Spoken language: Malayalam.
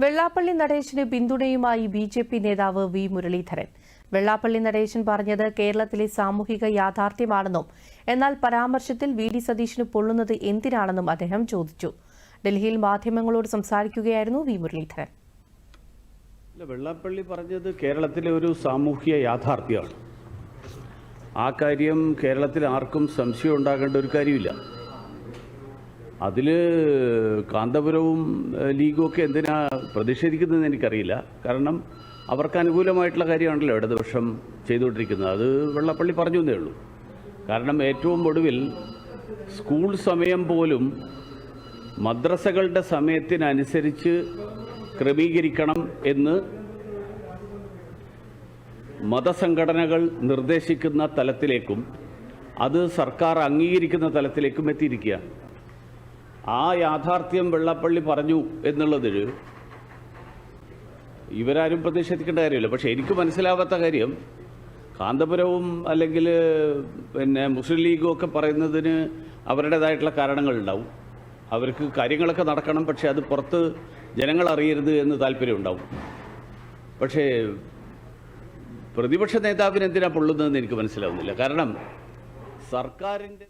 വെള്ളാപ്പള്ളി നടേശന് പിന്തുണയുമായി ബി.ജെ.പി. നേതാവ് വി. മുരളീധരൻ. വെള്ളാപ്പള്ളി നടേശൻ പറഞ്ഞത് കേരളത്തിലെ സാമൂഹിക യാഥാർത്ഥ്യമാണെന്നും എന്നാൽ പരാമർശത്തിൽ വി.ഡി. സതീശന് പൊള്ളുന്നത് എന്തിനാണെന്നും അദ്ദേഹം ചോദിച്ചു. ഡൽഹിയിൽ മാധ്യമങ്ങളോട് സംസാരിക്കുകയായിരുന്നു വി. മുരളീധരൻ. വെള്ളാപ്പള്ളി പറഞ്ഞത് കേരളത്തിലെ ഒരു സാമൂഹിക യാഥാർത്ഥ്യമാണ്. ആ കാര്യം കേരളത്തിൽ ആർക്കും സംശയം ഉണ്ടാകേണ്ട ഒരു കാര്യമില്ല. അതിൽ കാന്തപുരവും ലീഗും ഒക്കെ എന്തിനാ പ്രതിഷേധിക്കുന്നതെന്ന് എനിക്കറിയില്ല. കാരണം അവർക്ക് അനുകൂലമായിട്ടുള്ള കാര്യമാണല്ലോ ഇടതുപക്ഷം ചെയ്തുകൊണ്ടിരിക്കുന്നത്. അത് വെള്ളാപ്പള്ളി പറഞ്ഞു എന്നേ ഉള്ളൂ. കാരണം ഏറ്റവും ഒടുവിൽ സ്കൂൾ സമയം പോലും മദ്രസകളുടെ സമയത്തിനനുസരിച്ച് ക്രമീകരിക്കണം എന്ന് മതസംഘടനകൾ നിർദ്ദേശിക്കുന്ന തലത്തിലേക്കും അത് സർക്കാർ അംഗീകരിക്കുന്ന തലത്തിലേക്കും എത്തിയിരിക്കുകയാണ്. ആ യാഥാർത്ഥ്യം വെള്ളാപ്പള്ളി പറഞ്ഞു എന്നുള്ളതിൽ ഇവരാരും പ്രതിഷേധിക്കേണ്ട കാര്യമില്ല. പക്ഷേ എനിക്ക് മനസ്സിലാവാത്ത കാര്യം, കാന്തപുരവും അല്ലെങ്കിൽ മുസ്ലിം ലീഗും ഒക്കെ പറയുന്നതിന് അവരുടേതായിട്ടുള്ള കാരണങ്ങളുണ്ടാവും. അവർക്ക് കാര്യങ്ങളൊക്കെ നടക്കണം, പക്ഷേ അത് പുറത്ത് ജനങ്ങൾ അറിയരുത് എന്ന് താല്പര്യമുണ്ടാവും. പക്ഷേ പ്രതിപക്ഷ നേതാവിന് എന്തിനാ പൊള്ളുന്നതെന്ന് എനിക്ക് മനസ്സിലാവുന്നില്ല. കാരണം സർക്കാരിൻ്റെ